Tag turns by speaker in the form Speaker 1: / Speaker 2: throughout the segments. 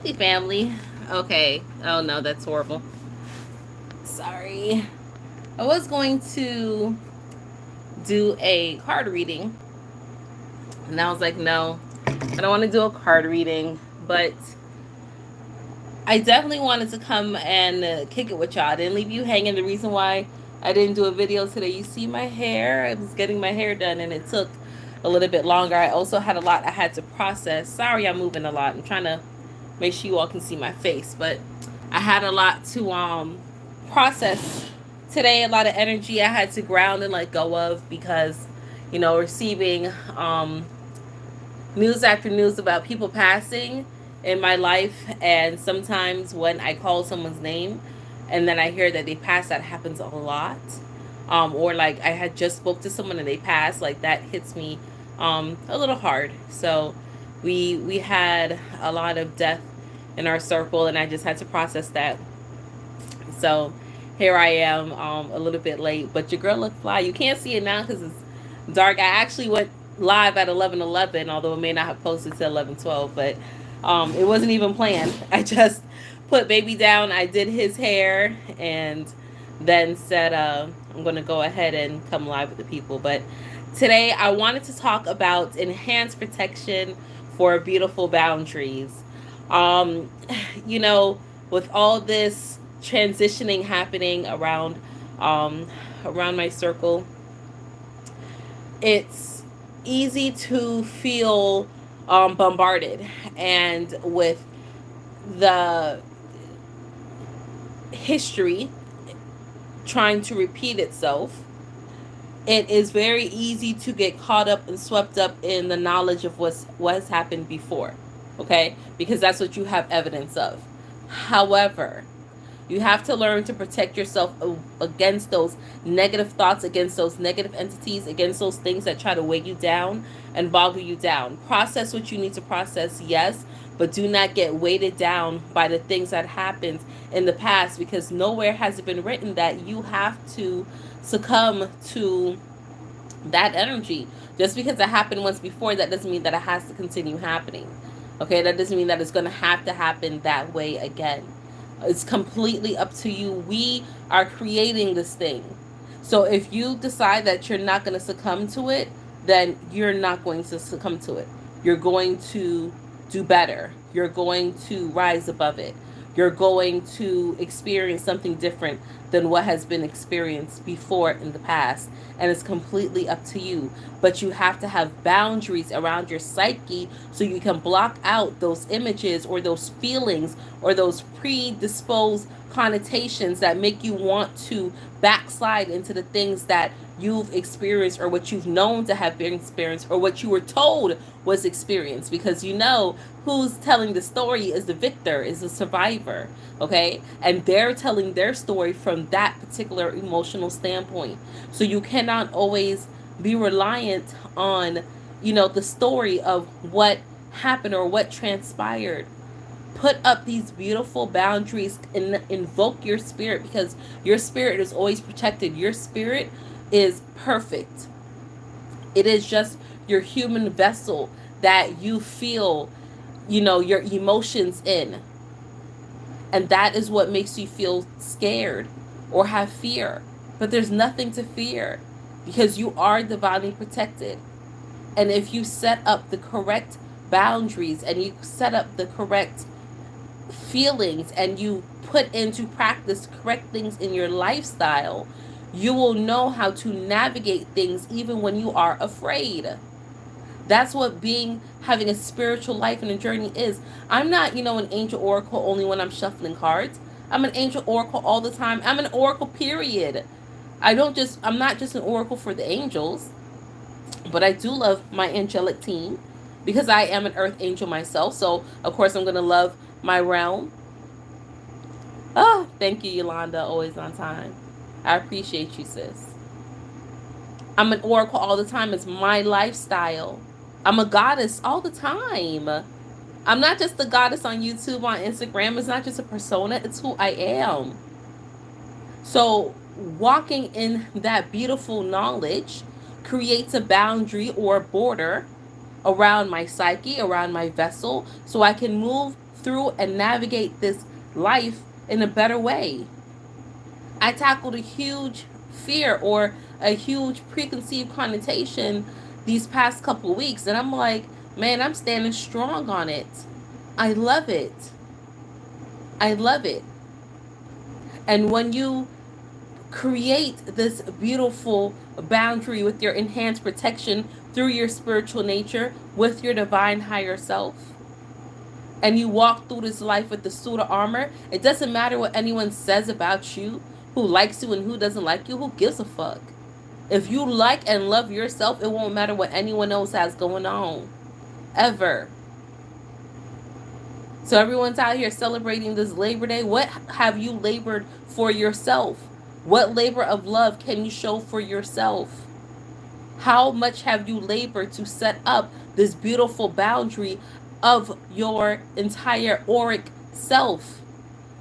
Speaker 1: Hey family. Okay. Oh no, that's horrible. Sorry. I was going to do a card reading, and I was like, no, I don't want to do a card reading, but I definitely wanted to come and kick it with y'all. I didn't leave you hanging. The reason why I didn't do a video today, you see my hair. I was getting my hair done, and it took a little bit longer. I also had a lot I had to process. Sorry, I'm moving a lot. I'm trying to make sure you all can see my face, but I had a lot to process today. A lot of energy I had to ground and let go of because receiving news after news about people passing in my life, and sometimes when I call someone's name and then I hear that they passed, that happens a lot. Or like I had just spoke to someone and they passed, like that hits me a little hard. So we had a lot of death in our circle, and I just had to process that. So here I am, a little bit late, but your girl looked fly. You can't see it now because it's dark. I actually went live at 11:11, although it may not have posted to 11:12, but it wasn't even planned. I just put baby down. I did his hair and then said I'm going to go ahead and come live with the people. But today I wanted to talk about enhanced protection for beautiful boundaries. Um, you know, with all this transitioning happening um, around my circle, it's easy to feel bombarded, and with the history trying to repeat itself, it is very easy to get caught up and swept up in the knowledge of what has happened before, okay? Because that's what you have evidence of. However, you have to learn to protect yourself against those negative thoughts, against those negative entities, against those things that try to weigh you down and boggle you down. Process what you need to process, yes, but do not get weighted down by the things that happened in the past, because nowhere has it been written that you have to succumb to that energy. Just because it happened once before, that doesn't mean that it has to continue happening. Okay, that doesn't mean that it's going to have to happen that way again. It's completely up to you. We are creating this thing. So if you decide that you're not going to succumb to it, then you're not going to succumb to it. You're going to do better. You're going to rise above it. You're going to experience something different than what has been experienced before in the past. And it's completely up to you. But you have to have boundaries around your psyche so you can block out those images or those feelings or those predisposed connotations that make you want to backslide into the things that you've experienced, or what you've known to have been experienced, or what you were told was experienced, because who's telling the story is the victor, is the survivor, okay? And they're telling their story from that particular emotional standpoint. So you cannot always be reliant on, the story of what happened or what transpired. Put up these beautiful boundaries and invoke your spirit, because your spirit is always protected. Your spirit is perfect. It is just your human vessel that you feel, your emotions in. And that is what makes you feel scared or have fear. But there's nothing to fear, because you are divinely protected. And if you set up the correct boundaries and you set up the correct feelings and you put into practice correct things in your lifestyle, you will know how to navigate things even when you are afraid. That's what having a spiritual life and a journey is. I'm not, an angel oracle only when I'm shuffling cards. I'm an angel oracle all the time. I'm an oracle, period. I'm not just an oracle for the angels, but I do love my angelic team, because I am an earth angel myself. So, of course, I'm going to love my realm. Oh, thank you, Yolanda. Always on time. I appreciate you, sis. I'm an oracle all the time. It's my lifestyle. I'm a goddess all the time. I'm not just the goddess on YouTube, on Instagram. It's not just a persona. It's who I am. So walking in that beautiful knowledge creates a boundary or a border around my psyche, around my vessel, so I can move through and navigate this life in a better way. I tackled a huge fear or a huge preconceived connotation these past couple of weeks, and I'm like, man, I'm standing strong on it. I love it. I love it. And when you create this beautiful boundary with your enhanced protection through your spiritual nature, with your divine higher self, and you walk through this life with the suit of armor, it doesn't matter what anyone says about you, who likes you and who doesn't like you, who gives a fuck? If you like and love yourself, it won't matter what anyone else has going on. Ever. So everyone's out here celebrating this Labor Day. What have you labored for yourself? What labor of love can you show for yourself? How much have you labored to set up this beautiful boundary of your entire auric self?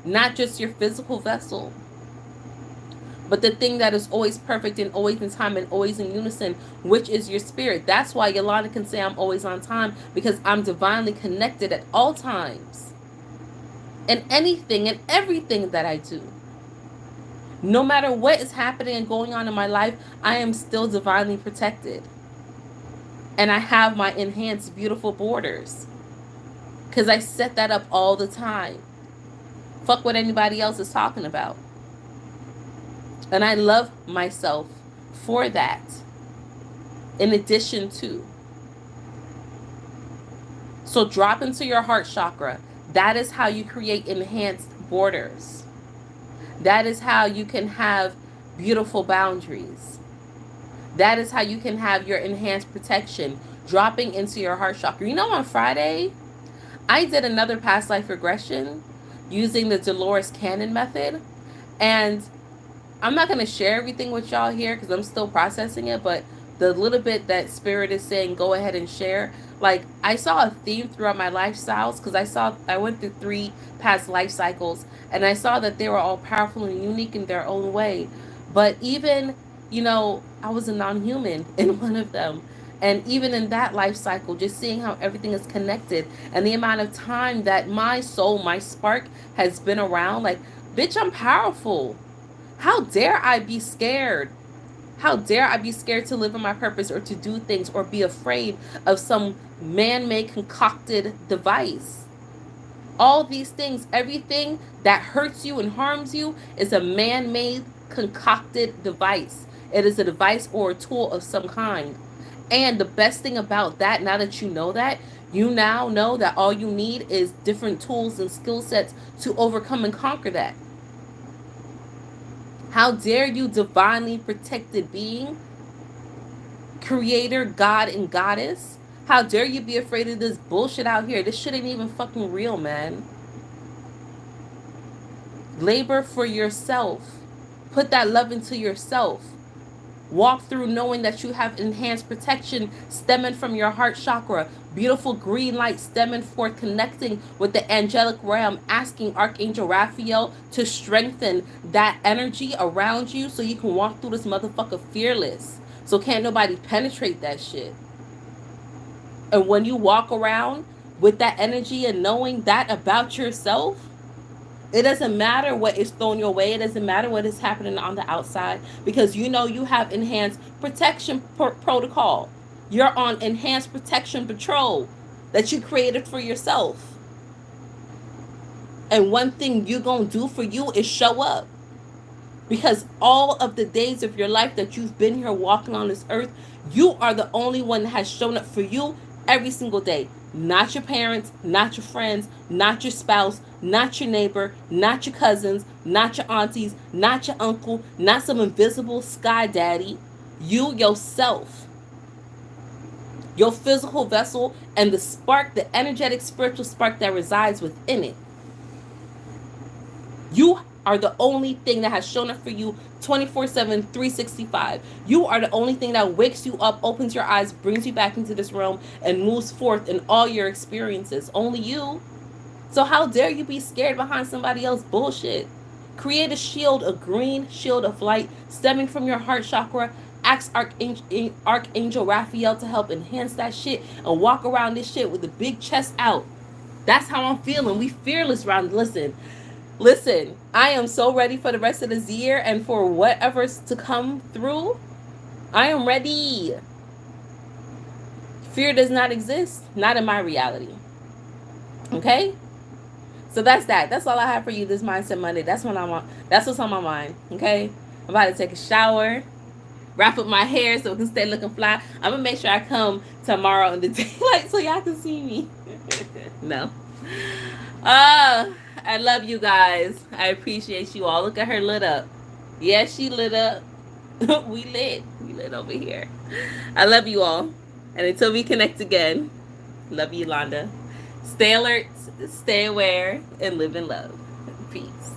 Speaker 1: Not just your physical vessel, but the thing that is always perfect and always in time and always in unison, which is your spirit. That's why Yolanda can say I'm always on time, because I'm divinely connected at all times. In anything and everything that I do. No matter what is happening and going on in my life, I am still divinely protected. And I have my enhanced beautiful borders. Because I set that up all the time. Fuck what anybody else is talking about. And I love myself for that. In addition to. So drop into your heart chakra. That is how you create enhanced borders. That is how you can have beautiful boundaries. That is how you can have your enhanced protection dropping into your heart chakra. You know, on Friday, I did another past life regression using the Dolores Cannon method. And I'm not going to share everything with y'all here because I'm still processing it, but the little bit that Spirit is saying, go ahead and share. Like, I saw a theme throughout my lifestyles because I went through 3 past life cycles, and I saw that they were all powerful and unique in their own way. But even, I was a non-human in one of them. And even in that life cycle, just seeing how everything is connected and the amount of time that my soul, my spark has been around, like, bitch, I'm powerful. How dare I be scared? How dare I be scared to live in my purpose or to do things or be afraid of some man-made concocted device? All these things, everything that hurts you and harms you is a man-made concocted device. It is a device or a tool of some kind. And the best thing about that, now that you now know that all you need is different tools and skill sets to overcome and conquer that. How dare you, divinely protected being, creator, God, and goddess? How dare you be afraid of this bullshit out here? This shit ain't even fucking real, man. Labor for yourself. Put that love into yourself. Walk through knowing that you have enhanced protection stemming from your heart chakra. Beautiful green light stemming forth, connecting with the angelic realm, asking Archangel Raphael to strengthen that energy around you so you can walk through this motherfucker fearless. So can't nobody penetrate that shit. And when you walk around with that energy and knowing that about yourself, it doesn't matter what is thrown your way. It doesn't matter what is happening on the outside, because you have enhanced protection protocol. You're on enhanced protection patrol that you created for yourself. And one thing you're going to do for you is show up. Because all of the days of your life that you've been here walking on this earth, you are the only one that has shown up for you every single day. Not your parents, not your friends, not your spouse, not your neighbor, not your cousins, not your aunties, not your uncle, not some invisible sky daddy. You yourself. Your physical vessel and the spark, the energetic spiritual spark that resides within it. You are the only thing that has shown up for you 24/7, 365. You are the only thing that wakes you up, opens your eyes, brings you back into this realm, and moves forth in all your experiences. Only you. So how dare you be scared behind somebody else's bullshit? Create a shield, a green shield of light stemming from your heart chakra. Ask Archangel Raphael to help enhance that shit and walk around this shit with the big chest out. That's how I'm feeling. We fearless round. Listen. I am so ready for the rest of this year and for whatever's to come through. I am ready. Fear does not exist, not in my reality. Okay? So that's that. That's all I have for you this Mindset Monday. That's what I'm on. That's what's on my mind. Okay? I'm about to take a shower, wrap up my hair so it can stay looking fly. I'm gonna make sure I come tomorrow in the daylight so y'all can see me. No. I love you guys. I appreciate you all. Look at her lit up. Yeah, she lit up. We lit. We lit over here. I love you all. And until we connect again, love you, Yolanda. Stay alert, stay aware, and live in love. Peace.